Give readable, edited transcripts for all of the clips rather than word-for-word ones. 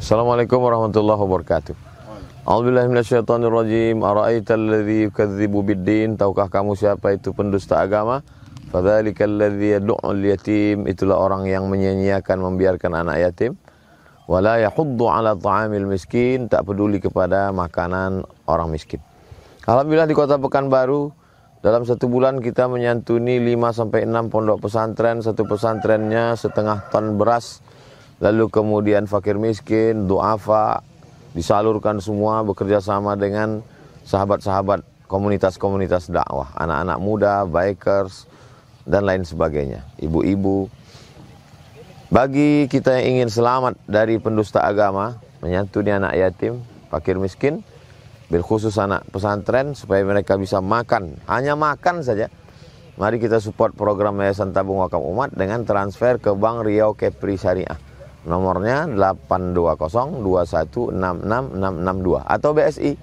Assalamualaikum warahmatullahi wabarakatuh. A'udzubillahi minasyaitonirrajim. Ara'aital ladzi yukadzibu biddin? Tahukah kamu siapa itu pendusta agama? Fadzalikal ladzi yad'ul yatim. Itulah orang yang menyia-nyiakan, membiarkan anak yatim. Wala yahuddu 'ala ta'amil miskin. Tak peduli kepada makanan orang miskin. Alhamdulillah di Kota Pekanbaru dalam satu bulan kita menyantuni 5-6 pondok pesantren. Satu pesantrennya setengah ton beras. Lalu kemudian fakir miskin, du'afa, disalurkan semua bekerja sama dengan sahabat-sahabat komunitas-komunitas dakwah, anak-anak muda, bikers, dan lain sebagainya, ibu-ibu. Bagi kita yang ingin selamat dari pendusta agama, menyantuni anak yatim, fakir miskin, bil khusus anak pesantren, supaya mereka bisa makan, hanya makan saja. Mari kita support program Yayasan Tabung Wakaf Umat dengan transfer ke Bank Riau Kepri Syariah. Nomornya 82021666662 atau BSI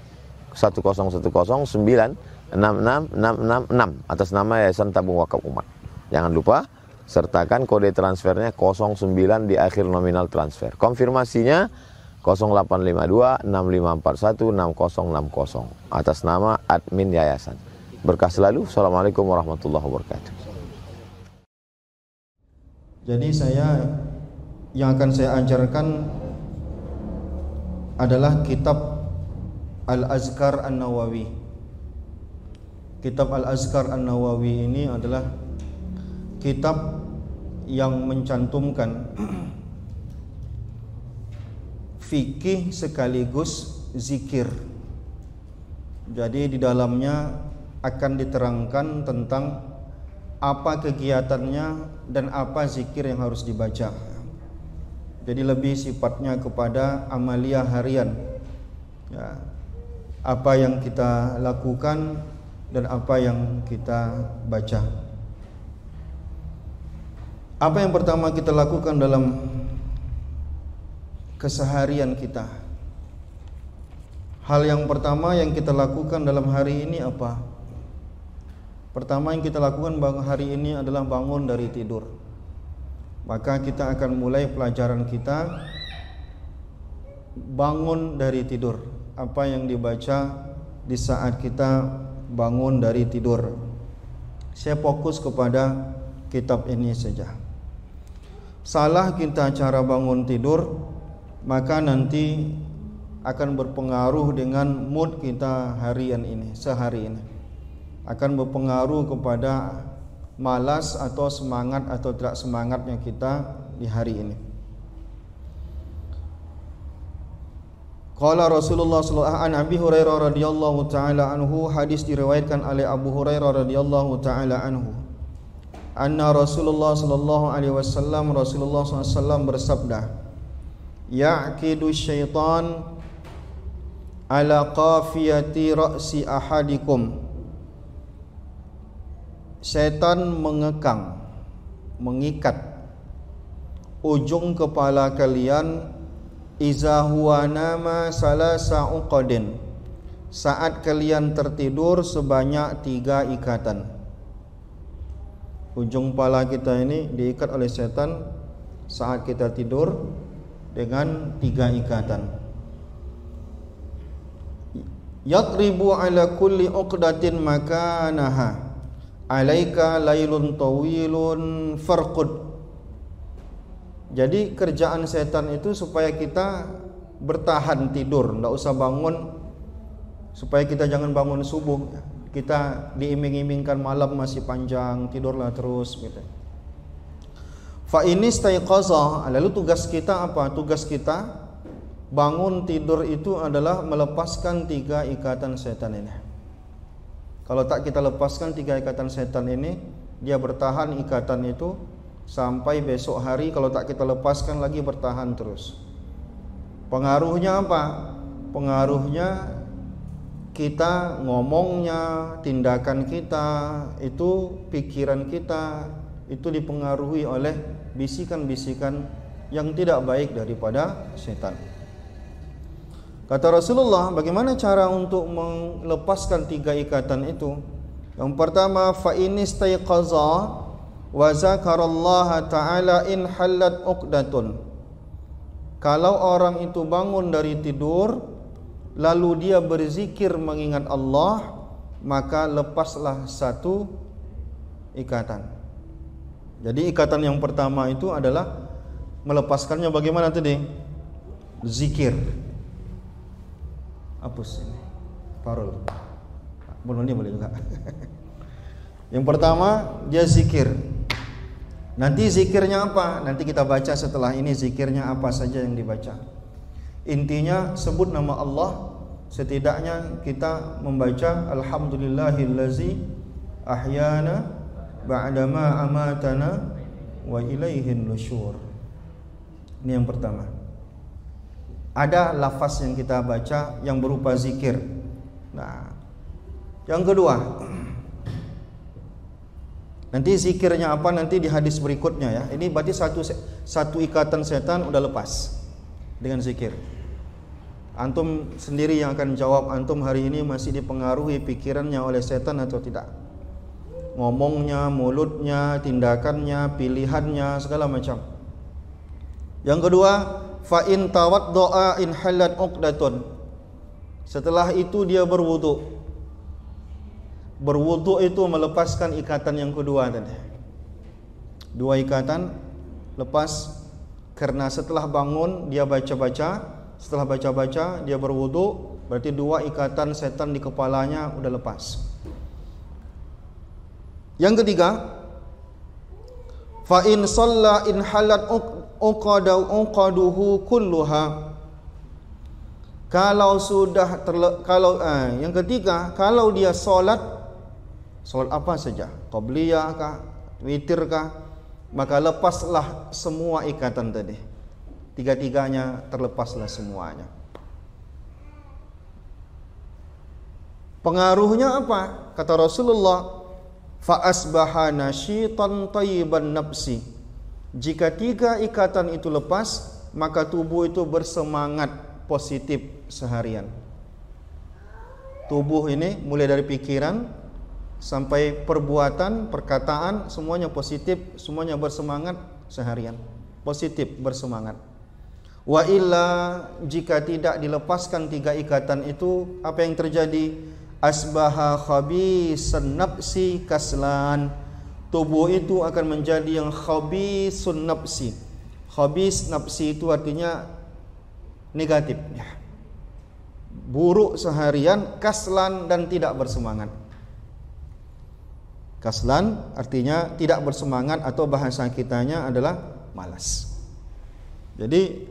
10109666666 atas nama Yayasan Tabung Wakaf Umat. Jangan lupa sertakan kode transfernya 09 di akhir nominal transfer. Konfirmasinya 085265416060 atas nama admin yayasan. Berkah selalu. Assalamualaikum warahmatullahi wabarakatuh. Jadi yang akan saya ajarkan adalah kitab Al-Azkar An-Nawawi. Kitab Al-Azkar An-Nawawi ini adalah kitab yang mencantumkan fikih sekaligus zikir. Jadi di dalamnya akan diterangkan tentang apa kegiatannya dan apa zikir yang harus dibaca. Jadi lebih sifatnya kepada amalia harian, ya, apa yang kita lakukan dan apa yang kita baca. Apa yang pertama kita lakukan dalam keseharian kita? Hal yang pertama yang kita lakukan dalam hari ini apa? Pertama yang kita lakukan hari ini adalah bangun dari tidur. Maka kita akan mulai pelajaran kita bangun dari tidur. Apa yang dibaca di saat kita bangun dari tidur. Saya fokus kepada kitab ini saja. Salah kita cara bangun tidur, maka nanti akan berpengaruh dengan mood kita harian ini, sehari ini. Akan berpengaruh kepada malas atau semangat atau tidak semangatnya kita di hari ini. Qala Rasulullah sallallahu alaihi Abi Hurairah radhiyallahu taala anhu, hadis diriwayatkan oleh Abu Hurairah radhiyallahu taala anhu. Anna Rasulullah sallallahu alaihi wasallam, Rasulullah sallallahu alaihi wasallam bersabda, "Ya'qidu syaitan ala qafiyati ra'si ahadikum." Setan mengekang, mengikat ujung kepala kalian iza huwa nama salasa uqadin, saat kalian tertidur sebanyak 3 ikatan. Ujung kepala kita ini diikat oleh setan saat kita tidur dengan 3 ikatan. Yaqribu ala kulli uqdatin makanaha, alaika lailun tawilun farqud. Jadi kerjaan setan itu supaya kita bertahan tidur, tidak usah bangun, supaya kita jangan bangun subuh. Kita diiming-imingkan malam masih panjang, tidurlah terus gitu. Fa inistaiqaza, lalu tugas kita apa? Tugas kita bangun tidur itu adalah melepaskan 3 ikatan setan ini. Kalau tak kita lepaskan 3 ikatan setan ini, dia bertahan ikatan itu sampai besok hari. Kalau tak kita lepaskan lagi, bertahan terus. Pengaruhnya apa? Pengaruhnya kita ngomongnya, tindakan kita, itu pikiran kita, itu dipengaruhi oleh bisikan-bisikan yang tidak baik daripada setan. Kata Rasulullah, bagaimana cara untuk melepaskan 3 ikatan itu? Yang pertama, fa inistaiqaza wa zakarallaha ta'ala in hallat uqdatun. kalau orang itu bangun dari tidur lalu dia berzikir mengingat Allah, maka lepaslah satu ikatan. Jadi ikatan yang pertama itu adalah melepaskannya bagaimana tadi? Zikir. Hapus ini. Parul. Boleh juga. Yang pertama dia zikir. Nanti zikirnya apa? Nanti kita baca setelah ini zikirnya apa saja yang dibaca. Intinya sebut nama Allah. Setidaknya kita membaca Alhamdulillahillazi ahyana ba'dama amatana wa ilaihin nusyur. Ini yang pertama. Ada lafaz yang kita baca yang berupa zikir. Nah, yang kedua, nanti zikirnya apa nanti di hadis berikutnya ya. Ini berarti satu ikatan setan udah lepas dengan zikir. Antum sendiri yang akan jawab, antum hari ini masih dipengaruhi pikirannya oleh setan atau tidak? Ngomongnya, mulutnya, tindakannya, pilihannya, segala macam. Yang kedua, fa in tawaddaa in halat uqdatun. Setelah itu dia berwudu. Berwudu itu melepaskan ikatan yang kedua tadi. Dua ikatan lepas karena setelah bangun dia baca-baca. Setelah baca-baca dia berwudu, berarti dua ikatan setan di kepalanya udah lepas. Yang ketiga, fa in shalla in halat uqaduhu kulluha. Kalau sudah yang ketiga, kalau dia solat apa saja, qabliyah kah, witir kah, maka lepaslah semua ikatan tadi. Tiga-tiganya terlepaslah semuanya. Pengaruhnya apa? Kata Rasulullah, fa asbaha nasyitan thayyiban nafsi. Jika tiga ikatan itu lepas, maka tubuh itu bersemangat positif seharian. Tubuh ini mulai dari pikiran sampai perbuatan, perkataan, semuanya positif, semuanya bersemangat seharian. Positif, bersemangat. Wa illa, jika tidak dilepaskan tiga ikatan itu, apa yang terjadi? Asbaha khabisan nafsi kaslan. Tubuh itu akan menjadi yang khabisun nafsi. Khabis nafsi itu artinya negatif, buruk seharian, kaslan dan tidak bersemangat. Kaslan artinya tidak bersemangat atau bahasa kitanya adalah malas. Jadi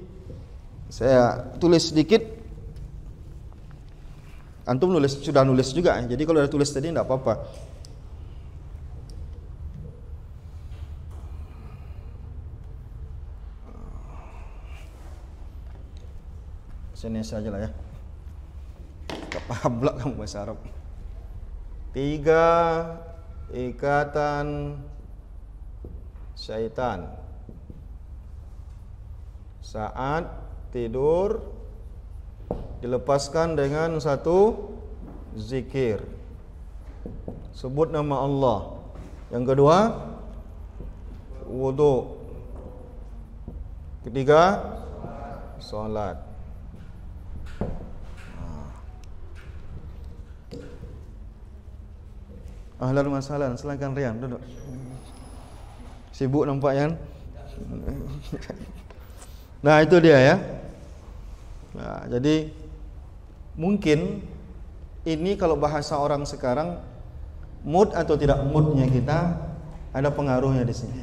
saya tulis sedikit. Antum sudah nulis juga. Jadi kalau ada tulis tadi tidak apa-apa. Sini saja lah ya. Gak paham pula kamu bahasa Arab. Tiga ikatan syaitan saat tidur dilepaskan dengan satu zikir. Sebut nama Allah. Yang kedua, wudu. Ketiga, salat. Ahlan wa sahlan, silakan Rian, duduk. Sibuk nampak kan? Nah, itu dia ya. Nah, jadi mungkin ini kalau bahasa orang sekarang, mood atau tidak moodnya kita ada pengaruhnya di sini.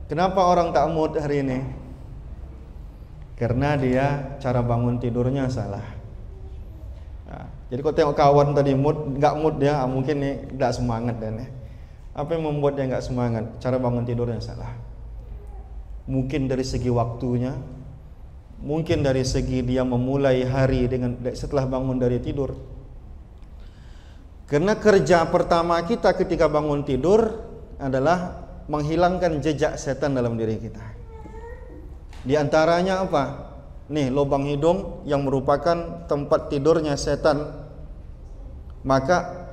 Kenapa orang tak mood hari ini? Karena dia cara bangun tidurnya salah. Nah, jadi kalau tengok kawan tadi mood, nggak mood dia, mungkin nih nggak semangat dan apa yang membuat dia nggak semangat? Cara bangun tidurnya salah. Mungkin dari segi waktunya, mungkin dari segi dia memulai hari dengan setelah bangun dari tidur. Karena kerja pertama kita ketika bangun tidur adalah menghilangkan jejak setan dalam diri kita. Di antaranya apa? Nih, lubang hidung yang merupakan tempat tidurnya setan. Maka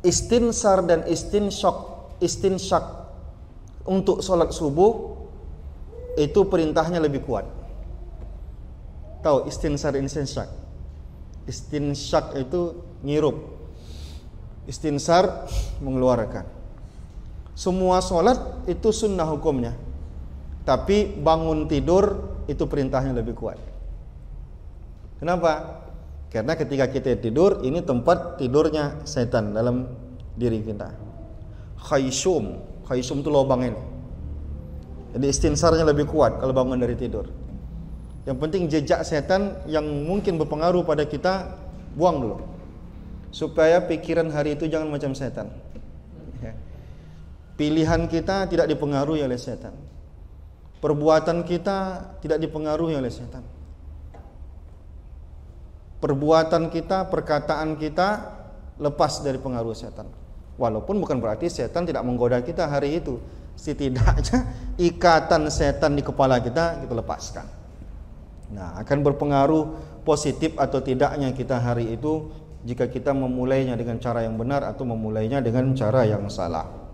istinsar dan istinsyak untuk sholat subuh itu perintahnya lebih kuat. Tahu istinsyak. Istinsyak itu ngirup. Istinsar mengeluarkan. Semua solat itu sunnah hukumnya, tapi bangun tidur itu perintahnya lebih kuat. Kenapa? Karena ketika kita tidur, ini tempat tidurnya setan dalam diri kita. Khayshum itu lubang ini. Jadi istinsarnya lebih kuat kalau bangun dari tidur. Yang penting jejak setan yang mungkin berpengaruh pada kita buang dulu, supaya pikiran hari itu jangan macam setan. Pilihan kita tidak dipengaruhi oleh setan. Perbuatan kita tidak dipengaruhi oleh setan. Perbuatan kita, perkataan kita lepas dari pengaruh setan. Walaupun bukan berarti setan tidak menggoda kita hari itu. Setidaknya ikatan setan di kepala kita lepaskan. Nah, akan berpengaruh positif atau tidaknya kita hari itu jika kita memulainya dengan cara yang benar atau memulainya dengan cara yang salah.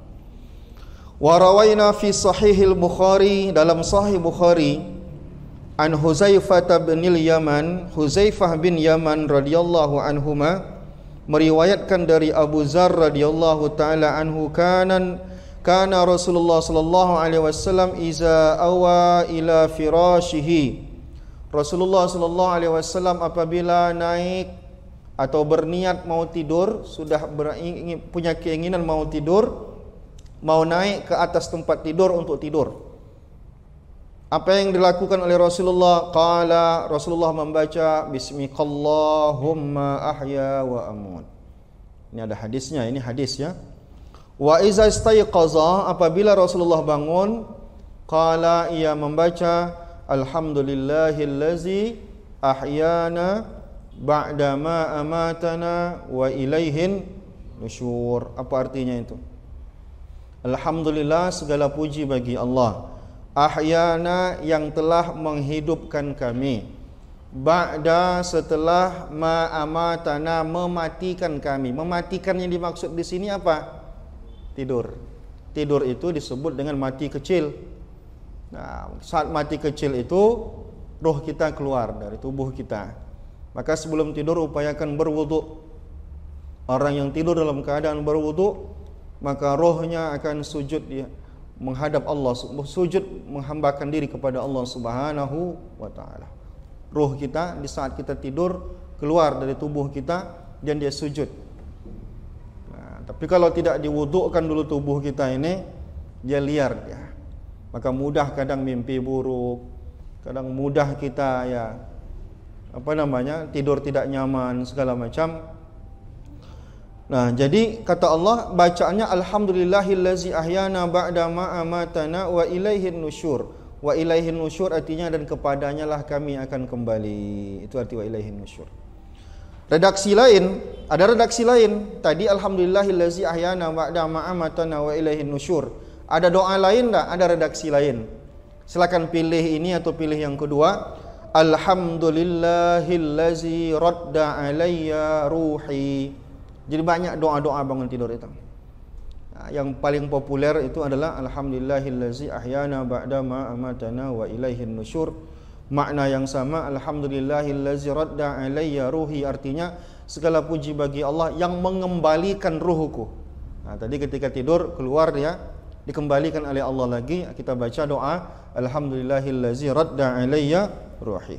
Wa rawaina fi sahihil Bukhari, dalam sahih Bukhari, an Huzaifah bin Yaman, Huzaifah bin Yaman radhiyallahu anhuma meriwayatkan dari Abu Dzar radhiyallahu taala anhu, kana Rasulullah sallallahu alaihi wasallam iza awa ila firashihi. Rasulullah sallallahu alaihi wasallam apabila naik atau berniat mau tidur, sudah punya keinginan mau tidur, mau naik ke atas tempat tidur untuk tidur, apa yang dilakukan oleh Rasulullah? Qala, Rasulullah membaca Bismikallahumma ahya wa amut. Ini ada hadisnya, ini hadis ya. Wa iza istayqaza, apabila Rasulullah bangun, qala, ia membaca Alhamdulillahillazi ahyana ba'dama amatana wa ilaihin nusyur. Apa artinya itu? Alhamdulillah, segala puji bagi Allah, ahyana, yang telah menghidupkan kami, ba'da, setelah, ma amatana, mematikan kami. Mematikan yang dimaksud di sini apa? Tidur. Tidur itu disebut dengan mati kecil. Nah, saat mati kecil itu roh kita keluar dari tubuh kita. Maka sebelum tidur upayakan berwudu. Orang yang tidur dalam keadaan berwudu, maka rohnya akan sujud, dia menghadap Allah, sujud menghambakan diri kepada Allah Subhanahu wa taala. Roh kita di saat kita tidur keluar dari tubuh kita dan dia sujud. Nah, tapi kalau tidak diwudukkan dulu tubuh kita ini, dia liar dia. Maka mudah kadang mimpi buruk, kadang mudah kita tidur tidak nyaman segala macam. Nah, jadi kata Allah, bacaannya Alhamdulillahillazi ahyana ba'da ma amatana wa ilaihin nusyur. Wa ilaihin nusyur artinya dan kepadanya lah kami akan kembali. Itu arti wa ilaihin nusyur. Redaksi lain, ada redaksi lain. Tadi Alhamdulillahillazi ahyana ba'da ma amatana wa ilaihin nusyur. Ada doa lain enggak? Ada redaksi lain. Silakan pilih ini atau pilih yang kedua. Alhamdulillahillazi radda alayya ruhi. Jadi banyak doa-doa bangun tidur itu. Yang paling populer itu adalah Alhamdulillahillazi ahyana ba'da ma amatana wa ilaihin nusyur. Makna yang sama, Alhamdulillahillazi radda alayya ruhi, artinya segala puji bagi Allah yang mengembalikan ruhku. Nah, tadi ketika tidur keluar dia, dikembalikan oleh Allah lagi. Kita baca doa Alhamdulillahillazi radda alayya ruhi.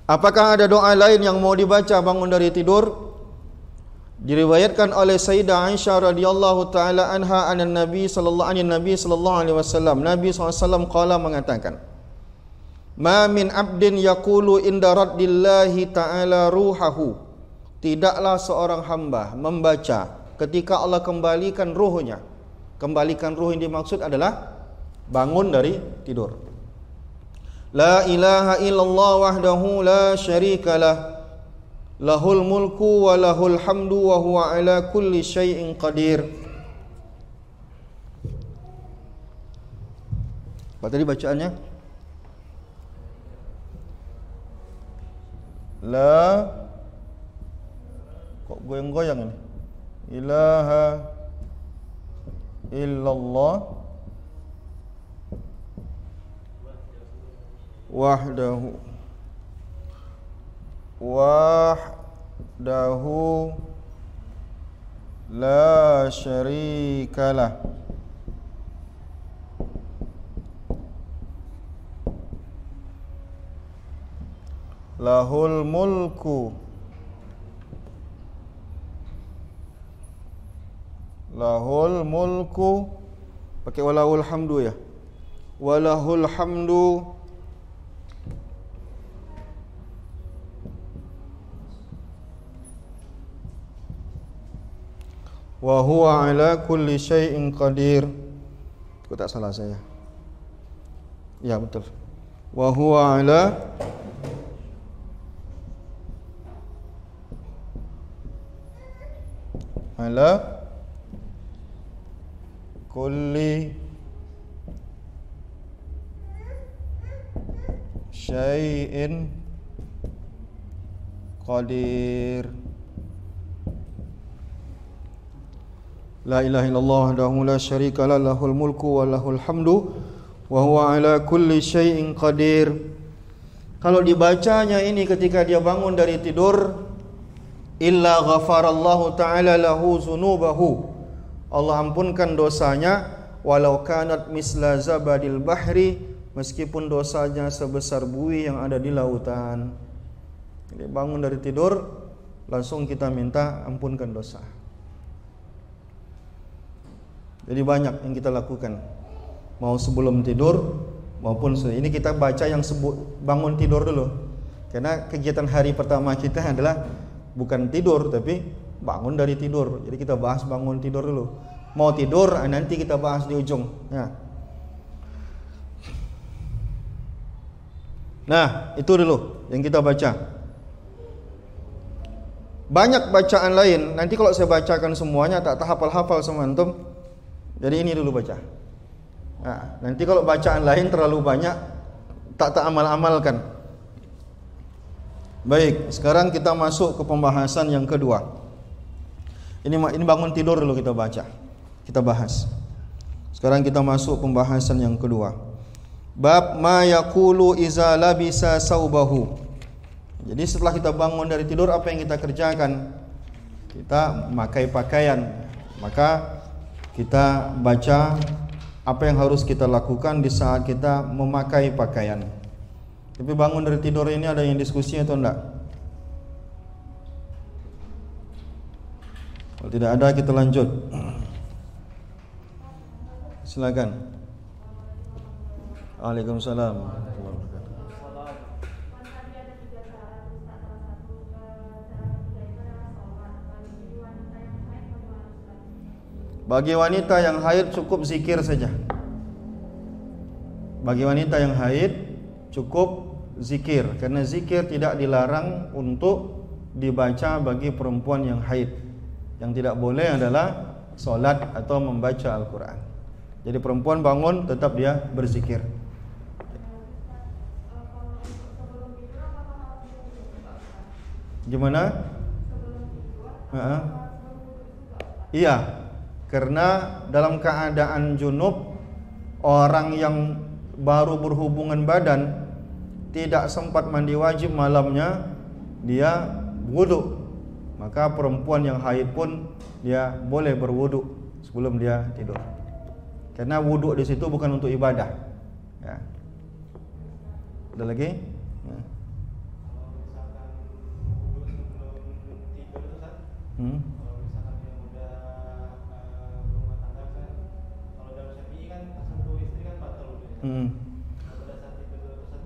Apakah ada doa lain yang mau dibaca bangun dari tidur? Diriwayatkan oleh Sayyidah Aisyah radhiyallahu taala anha Nabi sallallahu alaihi wasallam, Nabi SAW qala mengatakan, ma min abdin yaqulu inda raddillahi ta'ala ruhahu, tidaklah seorang hamba membaca ketika Allah kembalikan ruhnya. Kembalikan ruh yang dimaksud adalah bangun dari tidur. La ilaha illallah wahdahu la syarikalah, lahul mulku wa lahul hamdu wa huwa ala kulli syai'in qadir. Apa tadi bacaannya? La, kok goyang-goyang ini? Ilaha illallah wahdahu la syarikalah lahul mulku pakai walahul hamdu ya, walahul hamdu wa huwa ala kulli syai'in qadir. Kok tak salah saya? Ya betul. Wa huwa ala kulli syai'in qadir. La ilaha illallah wahdahu la syarikalah lahul mulku wa lahul hamdu wa huwa ala kulli syai'in qadir. Kalau dibacanya ini ketika dia bangun dari tidur, illa ghafarallahu ta'ala lahu zunubahu, Allah ampunkan dosanya, walau kanat misla zabadil bahri, meskipun dosanya sebesar buih yang ada di lautan. Jadi bangun dari tidur langsung kita minta ampunkan dosa. Jadi banyak yang kita lakukan, mau sebelum tidur maupun ini kita baca yang bangun tidur dulu. Karena kegiatan hari pertama kita adalah bukan tidur tapi bangun dari tidur. Jadi kita bahas bangun tidur dulu. Mau tidur nanti kita bahas di ujung. Nah, itu dulu yang kita baca. Banyak bacaan lain. Nanti kalau saya bacakan semuanya tak hafal-hafal sama antum. Jadi ini dulu baca. Nah, nanti kalau bacaan lain terlalu banyak tak amal-amalkan. Baik, sekarang kita masuk ke pembahasan yang kedua. Ini bangun tidur dulu kita baca. Kita bahas. Sekarang kita masuk pembahasan yang kedua. Bab ma yaqulu iza labisa saubahu. Jadi setelah kita bangun dari tidur apa yang kita kerjakan? Kita memakai pakaian. Maka kita baca apa yang harus kita lakukan di saat kita memakai pakaian. Tapi bangun dari tidur ini ada yang diskusi atau enggak? Kalau tidak ada kita lanjut. Silakan. Waalaikumsalam. Bagi wanita yang haid cukup zikir saja. Bagi wanita yang haid cukup zikir, karena zikir tidak dilarang untuk dibaca bagi perempuan yang haid. Yang tidak boleh adalah solat atau membaca Al-Quran. Jadi perempuan bangun tetap dia berzikir. Gimana? Iya. Karena dalam keadaan junub, orang yang baru berhubungan badan tidak sempat mandi wajib malamnya, dia wudu. Maka perempuan yang haid pun dia boleh berwudu sebelum dia tidur. Karena wudu di situ bukan untuk ibadah. Ya. Ada lagi? Ya.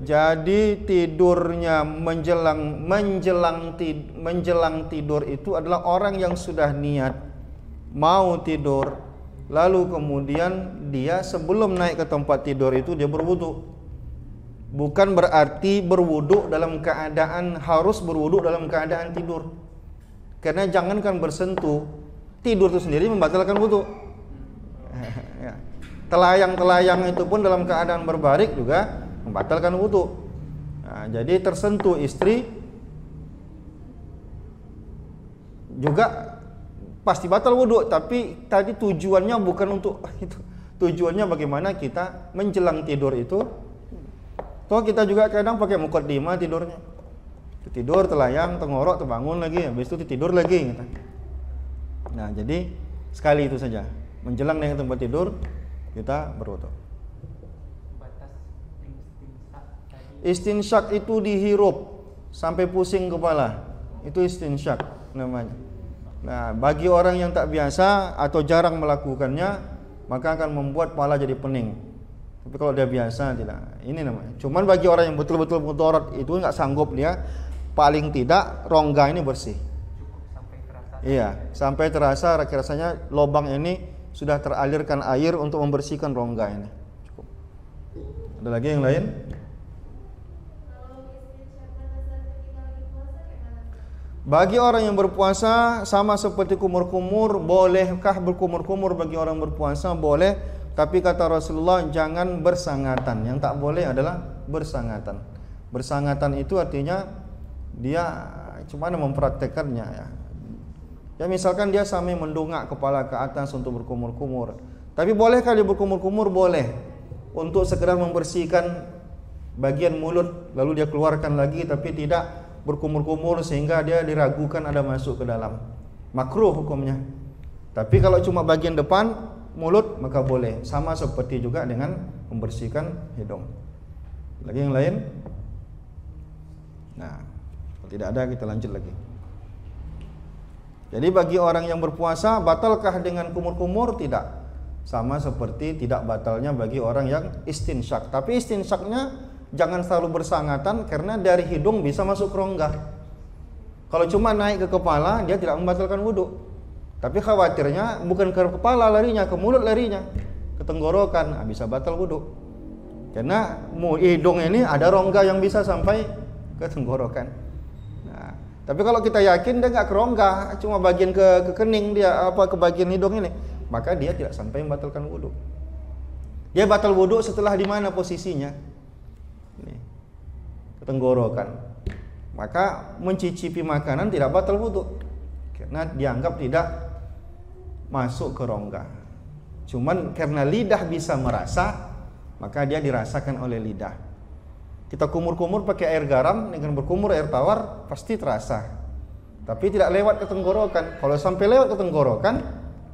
Jadi tidurnya menjelang tidur itu adalah orang yang sudah niat mau tidur, lalu kemudian dia sebelum naik ke tempat tidur itu dia berwudu. Bukan berarti berwudu dalam keadaan harus berwudu dalam keadaan tidur. Karena jangankan bersentuh, tidur itu sendiri membatalkan wudu. Telayang-telayang itu pun dalam keadaan berbaring juga membatalkan wudu. Nah, jadi tersentuh istri juga pasti batal wudu, tapi tadi tujuannya bukan untuk itu. Tujuannya bagaimana kita menjelang tidur itu Toh kita juga kadang pakai muqaddimah tidurnya. Tidur, telayang, tengorok, terbangun lagi, habis itu tidur lagi gitu. Nah, jadi sekali itu saja. Menjelang dengan tempat tidur kita berwudu. Istinsyak itu dihirup sampai pusing kepala. Itu istinsyak namanya. Nah, bagi orang yang tak biasa atau jarang melakukannya, maka akan membuat kepala jadi pening. Tapi kalau dia biasa tidak. Ini namanya. Cuman bagi orang yang betul-betul mudarat itu enggak sanggup dia, paling tidak rongga ini bersih. Iya, sampai terasa rasanya lubang ini sudah teralirkan air untuk membersihkan rongga ini. Cukup. Ada lagi yang lain? Bagi orang yang berpuasa sama seperti kumur-kumur, bolehkah berkumur-kumur bagi orang berpuasa? Boleh, tapi kata Rasulullah jangan bersangatan. Yang tak boleh adalah bersangatan. Bersangatan itu artinya dia cuma mempraktekannya ya. Ya misalkan dia sambil mendongak kepala ke atas untuk berkumur-kumur. Tapi boleh kali berkumur-kumur? Boleh. Untuk sekedar membersihkan bagian mulut lalu dia keluarkan lagi, tapi tidak berkumur-kumur sehingga dia diragukan ada masuk ke dalam. Makruh hukumnya. Tapi kalau cuma bagian depan mulut maka boleh. Sama seperti juga dengan membersihkan hidung. Lagi yang lain? Nah, kalau tidak ada kita lanjut lagi. Jadi bagi orang yang berpuasa, batalkah dengan kumur-kumur? Tidak. Sama seperti tidak batalnya bagi orang yang istinsyak. Tapi istinsyaknya jangan selalu bersangatan karena dari hidung bisa masuk ke rongga. Kalau cuma naik ke kepala, dia tidak membatalkan wudu. Tapi khawatirnya bukan ke kepala larinya, ke mulut larinya, ke tenggorokan, bisa batal wudu. Karena hidung ini ada rongga yang bisa sampai ke tenggorokan. Tapi kalau kita yakin dia nggak ke rongga, cuma bagian ke kening dia, ke bagian hidung ini, maka dia tidak sampai membatalkan wudu. Dia batal wudu setelah di mana posisinya? Ini, ke tenggorokan. Maka mencicipi makanan tidak batal wudu, karena dianggap tidak masuk ke rongga. Cuman karena lidah bisa merasa, maka dia dirasakan oleh lidah. Kita kumur-kumur pakai air garam dengan berkumur air tawar pasti terasa. Tapi tidak lewat ke tenggorokan. Kalau sampai lewat ke tenggorokan,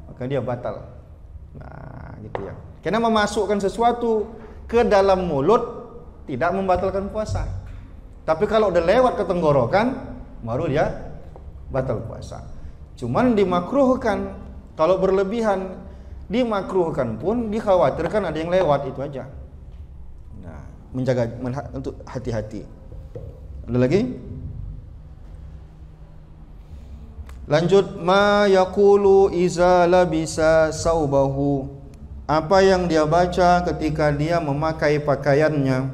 maka dia batal. Nah, gitu ya. Karena memasukkan sesuatu ke dalam mulut tidak membatalkan puasa. Tapi kalau udah lewat ke tenggorokan, baru dia batal puasa. Cuman dimakruhkan. Kalau berlebihan, dimakruhkan pun dikhawatirkan ada yang lewat, itu aja. Menjaga untuk hati-hati. Ada lagi? Lanjut, ma yaqulu iza labisa saubahu. Apa yang dia baca ketika dia memakai pakaiannya?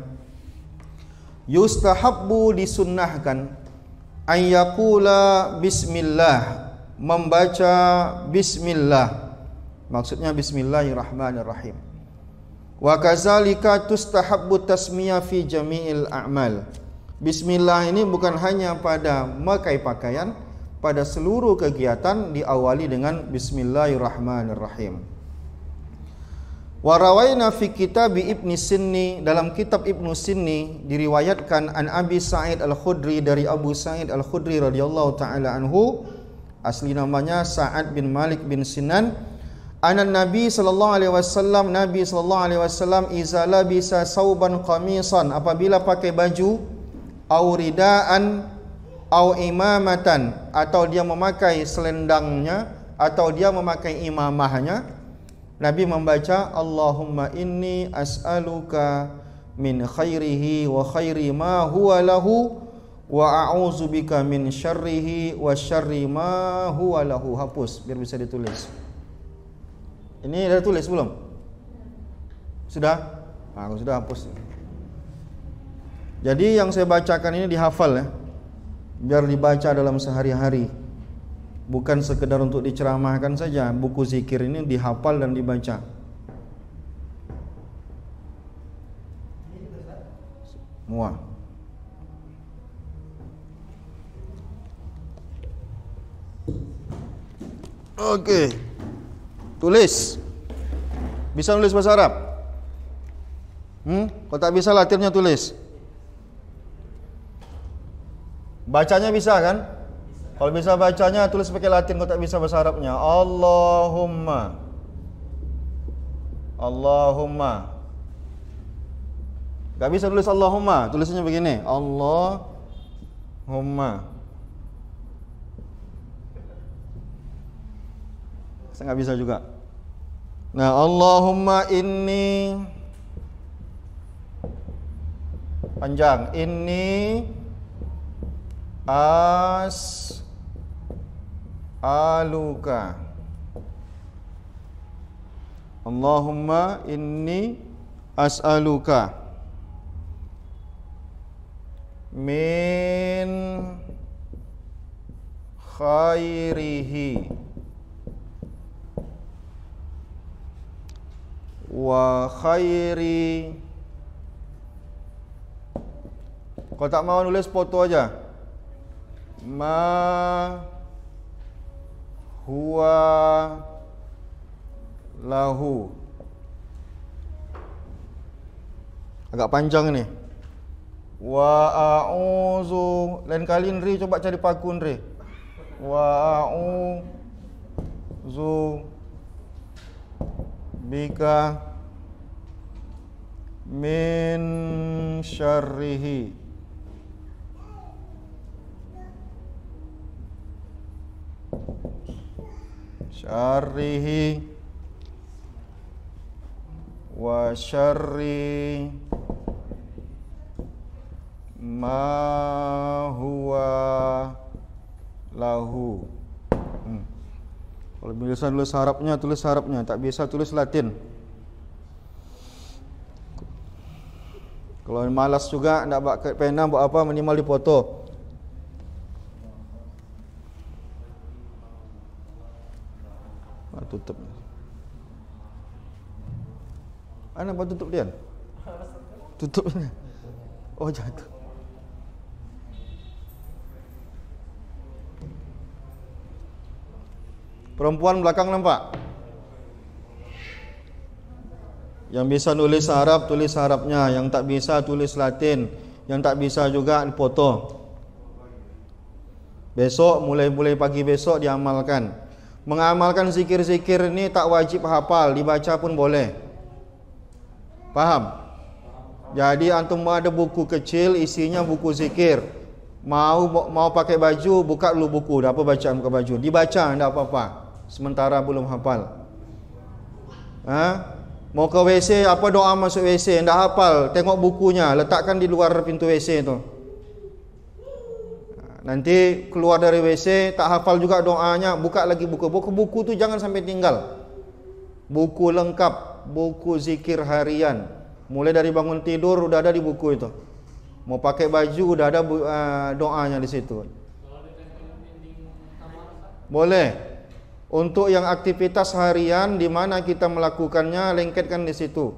Yustahabbu, disunnahkan, ayyaqula bismillah, membaca bismillah. Maksudnya bismillahirrahmanirrahim. Wa kadzalika tustahabbu tasmiyah fi jami'il a'mal. Bismillah ini bukan hanya pada memakai pakaian, pada seluruh kegiatan diawali dengan bismillahirrahmanirrahim. Wa rawaina fi kitab Ibnu Sinni, dalam kitab Ibnu Sinni diriwayatkan an Abi Sa'id Al-Khudri, dari Abu Sa'id Al-Khudri radhiyallahu taala anhu, asli namanya Sa'ad bin Malik bin Sinan. Anan Nabi sallallahu alaihi wasallam iza labisa sauban qamisan, apabila pakai baju, au ridaan au imamatan, atau dia memakai selendangnya atau dia memakai imamahnya, Nabi membaca Allahumma inni as'aluka min khairihi wa khairi ma huwa lahu wa a'udzubika min syarrihi wa syarri ma huwa lahu. Hapus biar bisa ditulis. Ini dah tulis belum? Sudah? Aku sudah hapus. Jadi yang saya bacakan ini dihafal ya, biar dibaca dalam sehari-hari. Bukan sekedar untuk diceramahkan saja. Buku zikir ini dihafal dan dibaca. Semua. Oke. Tulis. Bisa nulis bahasa Arab? Kalau tak bisa latihannya tulis. Bacanya bisa kan? Kalau bisa bacanya tulis pakai Latin, kalau tak bisa bahasa Arabnya. Allahumma. Allahumma. Gak bisa tulis Allahumma, tulisnya begini. Allahumma. Saya nggak bisa juga. Nah, Allahumma inni, panjang, inni aluka. Allahumma inni as'aluka min khairihi wa khairi. Kalau tak mau nulis foto aja. Ma huwa lahu. Agak panjang ni. Wa a'udzu. Lain kali Nri coba cari paku Nri. Wa a'udzu bika min syarrihi. Syarrihi wa syarri ma huwa lahu. Kalau bisa tulis Arabnya, tulis Arabnya. Tak bisa tulis Latin. Kalau malas juga nak buat pena, buat apa, minimal dipoto. Tutup. Ana buat tutup dia. Tutup ni. Oh, jatuh. Perempuan belakang nampak? Yang bisa nulis Arab, tulis Arabnya. Yang tak bisa, tulis Latin. Yang tak bisa juga dipoto. Besok, mulai pagi besok diamalkan. Mengamalkan zikir-zikir ini tak wajib hafal, dibaca pun boleh. Faham? Jadi antum ada buku kecil isinya buku zikir. Mau pakai baju, buka dulu buku, dah apa bacaan buka baju. Dibaca enggak apa-apa. Sementara belum hafal. Mau ke WC, apa doa masuk WC, enggak hafal, tengok bukunya, letakkan di luar pintu WC itu. Nanti keluar dari WC tak hafal juga doanya, buka lagi buku. Buku tu jangan sampai tinggal. Buku lengkap, buku zikir harian. Mulai dari bangun tidur udah ada di buku itu. Mau pakai baju udah ada doanya di situ. Boleh. Untuk yang aktivitas harian di mana kita melakukannya, lengketkan di situ.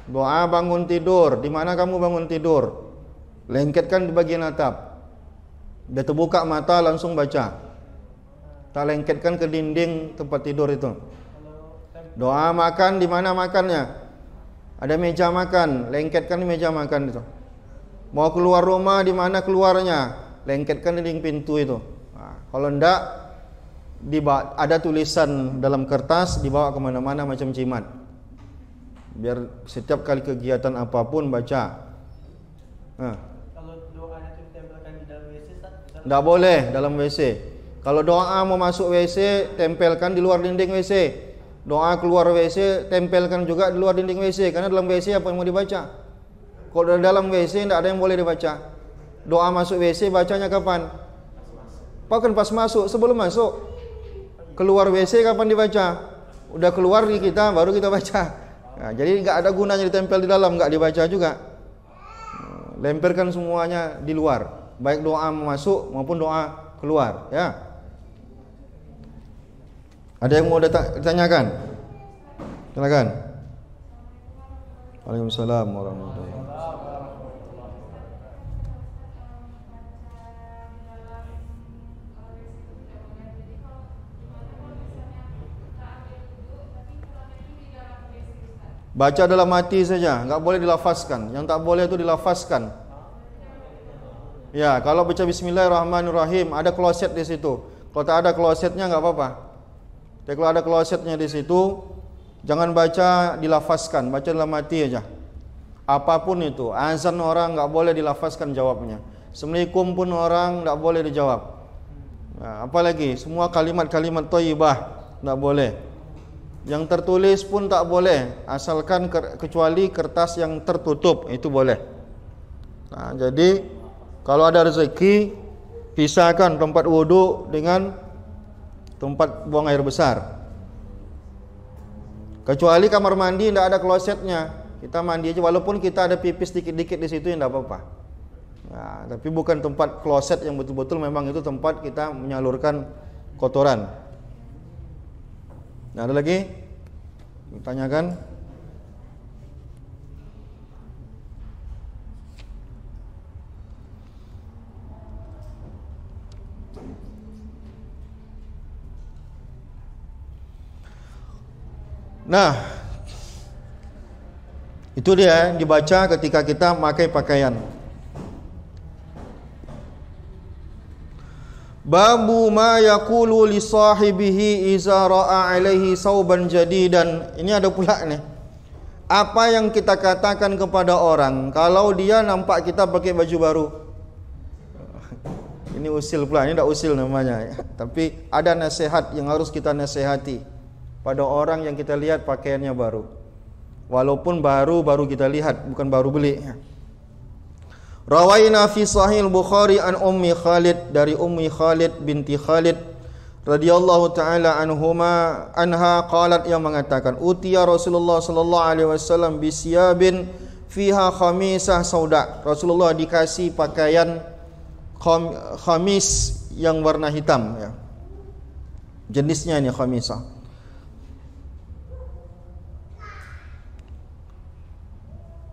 Doa bangun tidur, di mana kamu bangun tidur, lengketkan di bagian atap. Dia terbuka mata langsung baca. Tak lengketkan ke dinding tempat tidur itu. Doa makan, di mana makannya? Ada meja makan, lengketkan di meja makan itu. Mau keluar rumah, di mana keluarnya? Lengketkan di dinding pintu itu. Kalau enggak, ada tulisan dalam kertas, dibawa kemana-mana macam cimat. Biar setiap kali kegiatan apapun baca. Tak boleh dalam WC. Kalau doa mau masuk WC, tempelkan di luar dinding WC. Doa keluar WC, tempelkan juga di luar dinding WC. Karena dalam WC apa yang mau dibaca? Kalau dalam WC tidak ada yang boleh dibaca. Doa masuk WC bacanya kapan? Bukan pas masuk, sebelum masuk. Keluar WC kapan dibaca? Udah keluar di kita, baru kita baca. Nah, jadi enggak ada gunanya ditempel di dalam, enggak dibaca juga. Lemparkan semuanya di luar. Baik doa masuk maupun doa keluar, ya. Ada yang mau ditanyakan? Silakan. Waalaikumsalam warahmatullahi wabarakatuh. Baca dalam hati saja, enggak boleh dilafazkan. Yang tak boleh itu dilafazkan. Ya, kalau baca Bismillahirrahmanirrahim ada kloset di situ. Kalau tak ada klosetnya nggak apa-apa. Tapi kalau ada klosetnya di situ, jangan baca dilafazkan, baca dalam hati aja. Apapun itu, azan orang nggak boleh dilafazkan jawabnya. Assalamualaikum pun orang nggak boleh dijawab. Nah, apalagi semua kalimat-kalimat thayyibah nggak boleh. Yang tertulis pun tak boleh, asalkan kecuali kertas yang tertutup itu boleh. Nah, jadi kalau ada rezeki, pisahkan tempat wudhu dengan tempat buang air besar. Kecuali kamar mandi tidak ada klosetnya, kita mandi aja walaupun kita ada pipis dikit-dikit di situ, tidak apa-apa. Nah, tapi bukan tempat kloset yang betul-betul memang itu tempat kita menyalurkan kotoran. Nah, ada lagi? Ditanyakan? Nah, itu dia dibaca ketika kita memakai pakaian. Babu ma yaqulu li sahibihi iza ra'a alaihi sauban jadidan. Ini ada pula nih. Apa yang kita katakan kepada orang kalau dia nampak kita pakai baju baru? Ini usil pula, ini tidak usil namanya ya. Tapi ada nasihat yang harus kita nasihati pada orang yang kita lihat pakaiannya baru. Walaupun baru kita lihat, bukan baru beli. Rawaina fi sahih al-Bukhari an Ummi Khalid, dari Ummi Khalid binti Khalid radhiyallahu taala anha qalat, yang mengatakan utiya Rasulullah sallallahu alaihi wasallam bi siyabin fiha khamisah sauda. Rasulullah dikasih pakaian khamis yang warna hitam ya. Jenisnya ini khamisah.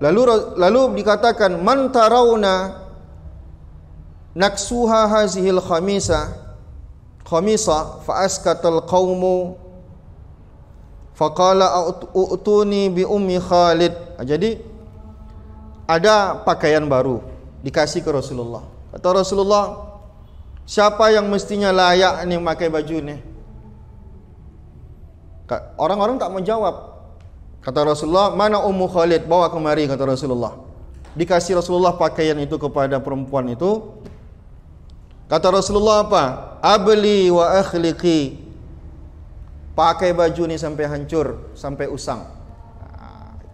Lalu dikatakan man tarawna naksuha hazihil khamisa fa askatal qaumu faqala utuni bi ummi Khalid. Jadi ada pakaian baru dikasih ke Rasulullah. Kata Rasulullah, siapa yang mestinya layak nih memakai baju nih? Orang-orang tak menjawab. Kata Rasulullah, mana Ummu Khalid? Bawa kemari, kata Rasulullah. Dikasih Rasulullah pakaian itu kepada perempuan itu. Kata Rasulullah apa? Abli wa akhliqi. Pakai baju ini sampai hancur, sampai usang.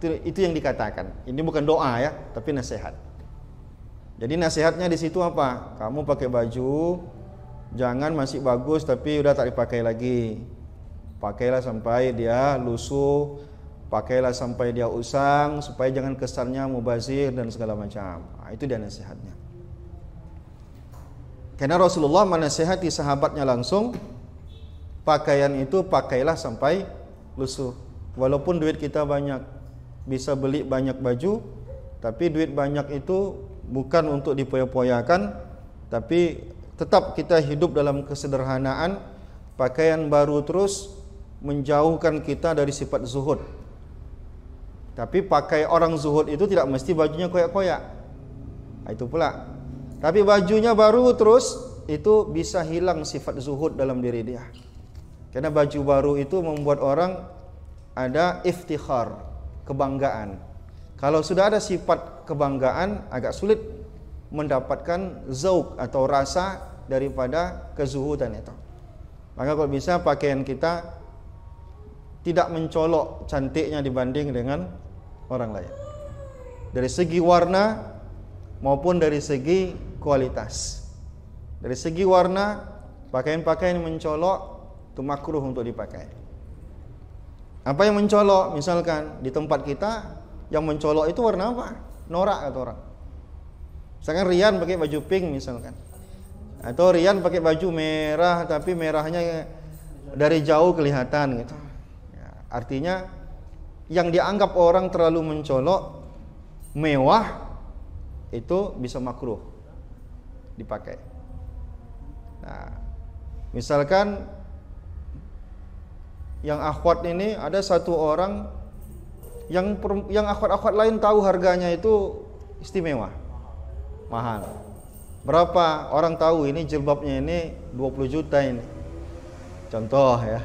Itu yang dikatakan. Ini bukan doa ya, tapi nasihat. Jadi nasihatnya di situ apa? Kamu pakai baju, jangan masih bagus tapi udah tak dipakai lagi. Pakailah sampai dia lusuh, pakailah sampai dia usang, supaya jangan kesannya mubazir dan segala macam. Itu dia nasihatnya. Karena Rasulullah menasihati sahabatnya langsung, pakaian itu pakailah sampai lusuh. Walaupun duit kita banyak, bisa beli banyak baju, tapi duit banyak itu bukan untuk dipoya-poyakan, tapi tetap kita hidup dalam kesederhanaan. Pakaian baru terus menjauhkan kita dari sifat zuhud. Tapi pakai orang zuhud itu tidak mesti bajunya koyak-koyak. Itu pula. Tapi bajunya baru terus, itu bisa hilang sifat zuhud dalam diri dia. Karena baju baru itu membuat orang ada iftikhar, kebanggaan. Kalau sudah ada sifat kebanggaan, agak sulit mendapatkan zauq atau rasa daripada kezuhudan itu. Maka kalau bisa pakaian kita tidak mencolok cantiknya dibanding dengan orang lain, dari segi warna maupun dari segi kualitas. Dari segi warna, pakaian-pakaian yang mencolok itu makruh untuk dipakai. Apa yang mencolok? Misalkan di tempat kita yang mencolok itu warna apa? Norak kata orang. Misalkan Rian pakai baju pink misalkan, atau Rian pakai baju merah tapi merahnya dari jauh kelihatan gitu. Artinya yang dianggap orang terlalu mencolok, mewah, itu bisa makruh dipakai. Nah, misalkan yang akhwat ini, ada satu orang yang akhwat-akhwat lain tahu harganya itu istimewa, mahal. Berapa orang tahu ini jilbabnya ini 20 juta ini. Contoh ya.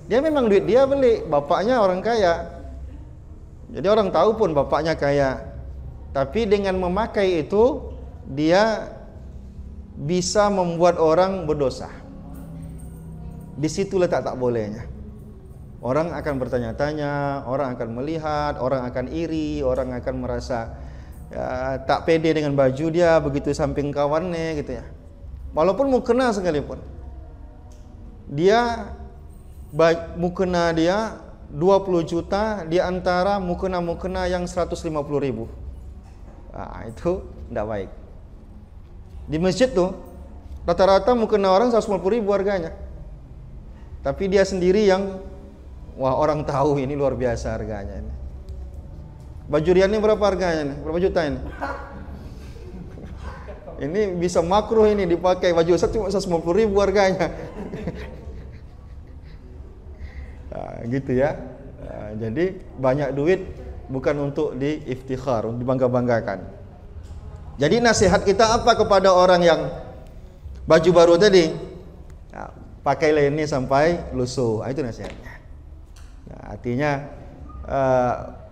Dia memang duit dia beli, bapaknya orang kaya. Jadi orang tahu pun bapaknya kaya. Tapi dengan memakai itu dia bisa membuat orang berdosa. Di situ letak tak bolehnya. Orang akan bertanya-tanya, orang akan melihat, orang akan iri, orang akan merasa ya, tak pede dengan baju dia begitu samping kawannya gitu ya. Walaupun mukena sekalipun. Dia mukena dia 20 juta di antara mukena-mukena yang 150 ribu. Nah, itu tidak baik. Di masjid tuh rata-rata mukena orang 150 ribu harganya. Tapi dia sendiri yang wah orang tahu ini luar biasa harganya ini. Baju Rian ini berapa harganya nih? Berapa juta ini? Ini bisa makruh ini dipakai. Baju Ustaz cuma 150 ribu harganya. Nah, gitu ya. Nah, jadi banyak duit bukan untuk diiftikhar, untuk dibangga-banggakan. Jadi nasihat kita apa kepada orang yang baju baru tadi? Nah, pakailah ini sampai lusuh. Nah, itu nasihatnya. Nah, artinya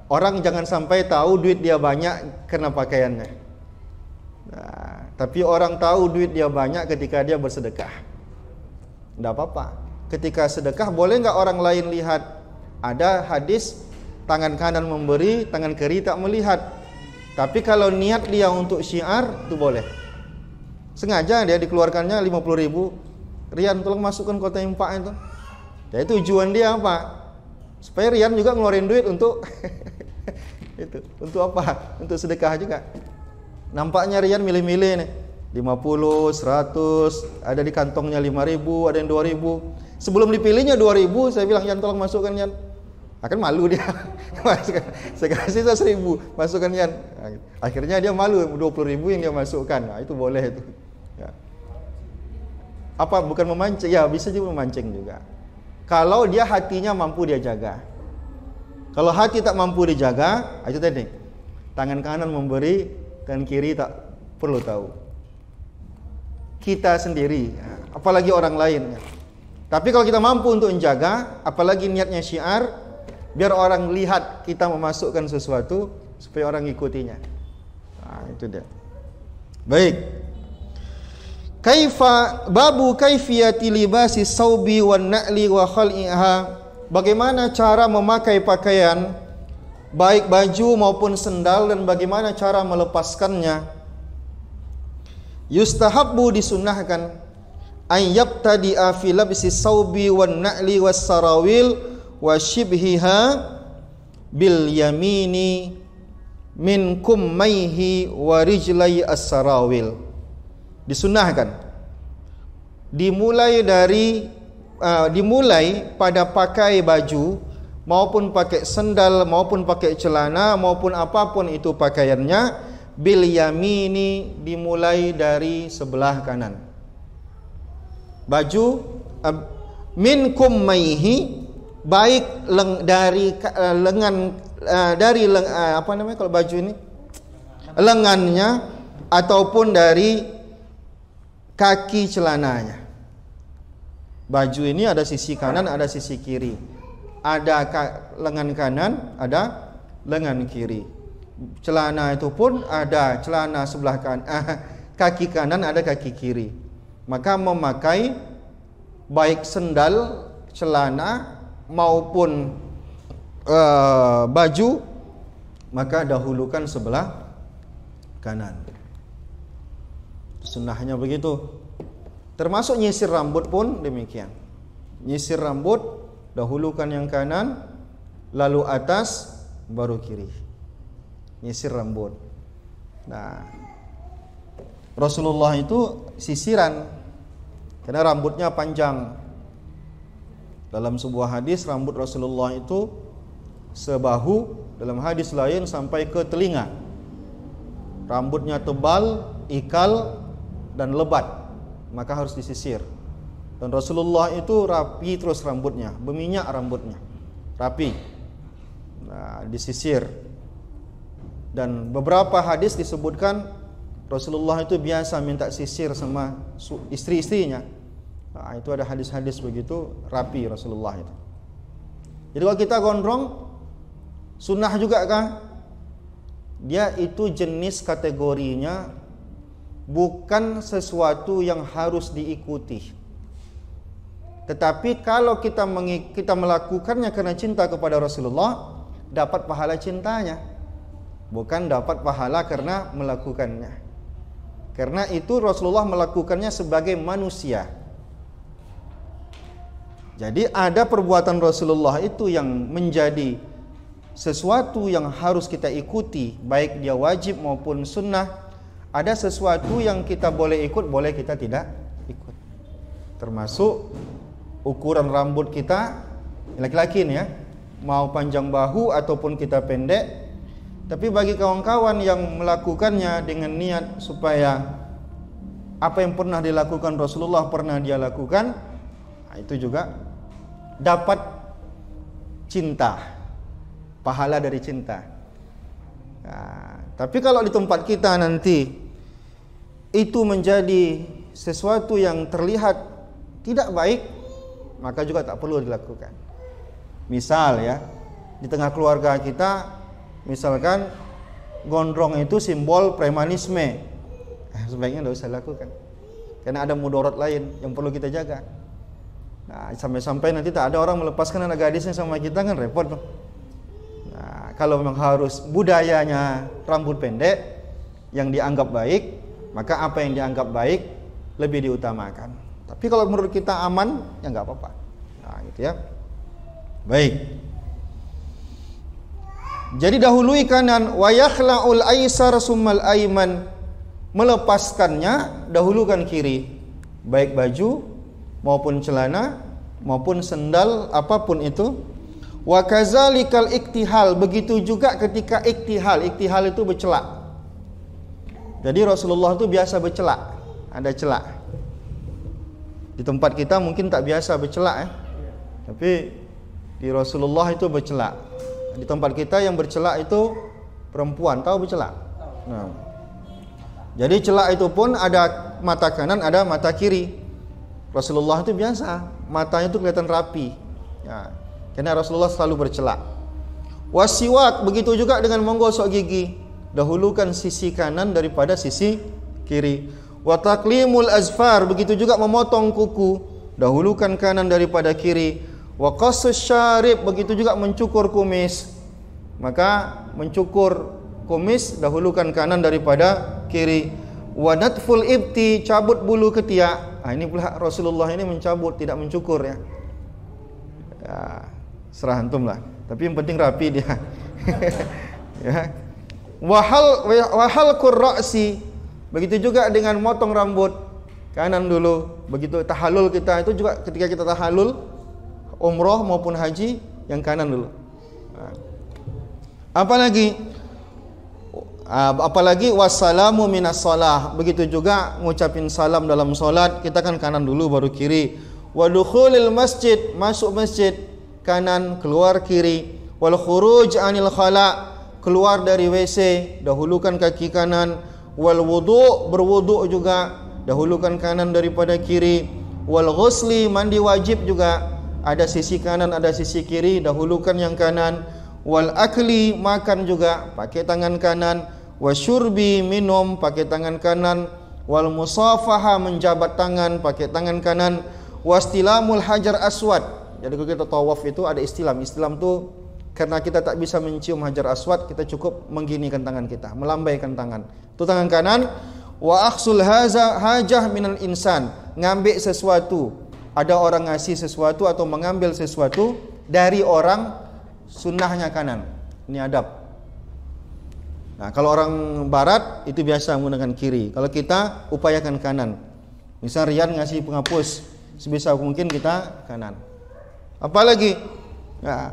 orang jangan sampai tahu duit dia banyak karena pakaiannya. Nah, tapi orang tahu duit dia banyak ketika dia bersedekah. Tidak apa-apa. Ketika sedekah boleh nggak orang lain lihat? Ada hadis tangan kanan memberi, tangan kiri tak melihat. Tapi kalau niat dia untuk syiar itu boleh. Sengaja dia dikeluarkannya 50 ribu. Rian tolong masukkan kota impak itu. Jadi tujuan dia apa? Supaya Rian juga ngeluarin duit untuk itu. Untuk apa? Untuk sedekah juga. Nampaknya Rian milih-milih nih. 50, 100, ada di kantongnya 5.000, ada yang 2.000. Sebelum dipilihnya 2.000, saya bilang, Yan tolong masukkan Yan. Akan malu dia. Saya kasih 1.000, masukkan Yan. Akhirnya dia malu, 20.000 yang dia masukkan. Nah, itu boleh itu. Ya. Apa bukan memancing? Ya bisa juga memancing juga. Kalau dia hatinya mampu dia jaga. Kalau hati tak mampu dijaga, itu tadi. Tangan kanan memberi, tangan kiri tak perlu tahu. Kita sendiri, apalagi orang lain. Tapi kalau kita mampu untuk menjaga, apalagi niatnya syiar, biar orang lihat kita memasukkan sesuatu supaya orang ngikutinya. Nah, itu dia. Baik. Babu kaifiyati libasi saubi wan na'li wa khal'iha. Bagaimana cara memakai pakaian, baik baju maupun sendal, dan bagaimana cara melepaskannya. Yustahabbu disunnahkan ayyab tadi'a fi labsi saubi wan na'li was sarawil wa shibhiha bil yamini min kummaihi wa rijlai as-sarawil. Disunnahkan dimulai pada pakai baju maupun pakai sendal maupun pakai celana maupun apapun itu pakaiannya, bil yamini dimulai dari sebelah kanan. Baju min kummaihi baik dari lengan apa namanya kalau baju ini lengannya ataupun dari kaki celananya. Baju ini ada sisi kanan, ada sisi kiri. Ada lengan kanan, ada lengan kiri. Celana itu pun ada celana sebelah kanan, kaki kanan, ada kaki kiri. Maka memakai baik sendal, celana maupun baju, maka dahulukan sebelah kanan. Sunnahnya begitu. Termasuk nyisir rambut pun demikian. Nyisir rambut dahulukan yang kanan, lalu atas, baru kiri. Nyisir rambut. Nah, Rasulullah itu sisiran karena rambutnya panjang. Dalam sebuah hadis rambut Rasulullah itu sebahu, dalam hadis lain sampai ke telinga. Rambutnya tebal, ikal dan lebat, maka harus disisir. Dan Rasulullah itu rapi terus rambutnya, berminyak rambutnya, rapi. Nah, disisir. Dan beberapa hadis disebutkan Rasulullah itu biasa minta sisir sama istri-istrinya. Nah, itu ada hadis-hadis begitu rapi Rasulullah itu. Jadi kalau kita gondrong, sunnah juga kah? Dia itu jenis kategorinya bukan sesuatu yang harus diikuti. Tetapi kalau kita melakukannya karena cinta kepada Rasulullah, dapat pahala cintanya, bukan dapat pahala karena melakukannya. Karena itu Rasulullah melakukannya sebagai manusia. Jadi ada perbuatan Rasulullah itu yang menjadi sesuatu yang harus kita ikuti, baik dia wajib maupun sunnah. Ada sesuatu yang kita boleh ikut, boleh kita tidak ikut. Termasuk ukuran rambut kita, laki-laki nih ya, mau panjang bahu ataupun kita pendek. Tapi bagi kawan-kawan yang melakukannya dengan niat supaya apa yang pernah dilakukan Rasulullah pernah dia lakukan, nah itu juga dapat cinta, pahala dari cinta. Nah, tapi kalau di tempat kita nanti itu menjadi sesuatu yang terlihat tidak baik, maka juga tak perlu dilakukan. Misal ya, di tengah keluarga kita, misalkan gondrong itu simbol premanisme, sebaiknya tidak usah lakukan, karena ada mudarat lain yang perlu kita jaga. Nah, sampai-sampai nanti tak ada orang melepaskan anak gadisnya sama kita, kan repot tuh. Nah, kalau memang harus budayanya rambut pendek yang dianggap baik, maka apa yang dianggap baik lebih diutamakan. Tapi kalau menurut kita aman, ya nggak apa-apa. Nah, gitu ya. Baik. Jadi dahului kanan, wa yakhla'ul aisar summal aiman, melepaskannya dahulukan kiri, baik baju maupun celana maupun sendal apapun itu. Wa kazalikal iktihal, begitu juga ketika iktihal. Iktihal itu bercelak. Jadi Rasulullah itu biasa bercelak, ada celak. Di tempat kita mungkin tak biasa bercelak ya. Tapi di Rasulullah itu bercelak. Di tempat kita yang bercelak itu perempuan, tahu bercelak? Nah. Jadi celak itu pun ada mata kanan, ada mata kiri. Rasulullah itu biasa, matanya itu kelihatan rapi. Ya, karena Rasulullah selalu bercelak. Wasiwak, begitu juga dengan menggosok gigi. Dahulukan sisi kanan daripada sisi kiri. Wa taqlimul azfar, begitu juga memotong kuku, dahulukan kanan daripada kiri. Wa qassus syarib, begitu juga mencukur kumis, maka mencukur kumis dahulukan kanan daripada kiri. Wa natful ibti, cabut bulu ketiak. Ini pula Rasulullah ini mencabut, tidak mencukur ya. Ya, serah antum lah. Tapi yang penting rapi dia. Ya. Wahal qurra'si, begitu juga dengan motong rambut kanan dulu. Begitu tahallul kita itu juga ketika kita tahallul umroh maupun haji, yang kanan dulu. Apalagi wassalamu minas shalah, begitu juga ngucapin salam dalam solat, kita kan kanan dulu baru kiri. Wa dukhulil masjid, masuk masjid kanan, keluar kiri. Wal khuruj anil khala, keluar dari WC dahulukan kaki kanan. Wal wudu, berwudu juga dahulukan kanan daripada kiri. Wal ghusli, mandi wajib juga ada sisi kanan ada sisi kiri, dahulukan yang kanan. Wal akli, makan juga pakai tangan kanan. Wasyurbi, minum pakai tangan kanan. Wal musafaha, menjabat tangan pakai tangan kanan. Wastilamul hajar aswad, jadi kalau kita tawaf itu ada istilam. Istilam itu karena kita tak bisa mencium hajar aswad, kita cukup mengginikan tangan kita, melambaikan tangan, itu tangan kanan. Wa akhsul hajah minal insan, ngambil sesuatu, ada orang ngasih sesuatu atau mengambil sesuatu dari orang, sunnahnya kanan. Ini adab. Nah, kalau orang barat itu biasa menggunakan kiri. Kalau kita upayakan kanan. Misal Rian ngasih penghapus, sebisa mungkin kita kanan. Apalagi ya,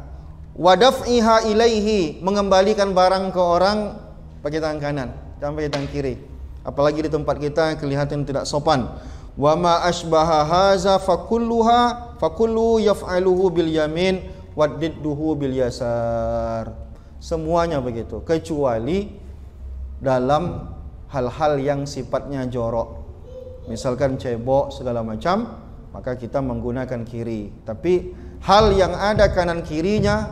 wadaf'iha ilaihi, mengembalikan barang ke orang pakai tangan kanan, jangan pakai tangan kiri. Apalagi di tempat kita kelihatan tidak sopan. Wa ma asbaha haza fakullu yaf'aluhu bil yamin wadidduhu bil yasar. Semuanya begitu, kecuali dalam hal-hal yang sifatnya jorok, misalkan cebok segala macam, maka kita menggunakan kiri. Tapi hal yang ada kanan kirinya,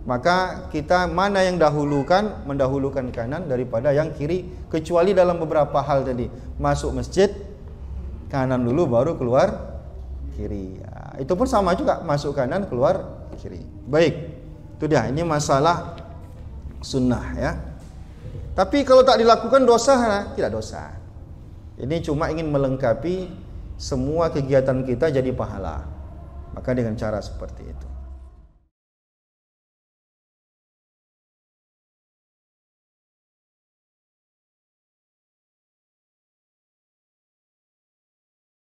maka kita mana yang mendahulukan kanan daripada yang kiri, kecuali dalam beberapa hal tadi. Masuk masjid kanan dulu baru keluar kiri. Ya, itu pun sama juga, masuk kanan keluar kiri. Baik, itu dia. Ini masalah sunnah ya. Tapi kalau tak dilakukan dosa, tidak dosa. Ini cuma ingin melengkapi semua kegiatan kita jadi pahala. Maka dengan cara seperti itu.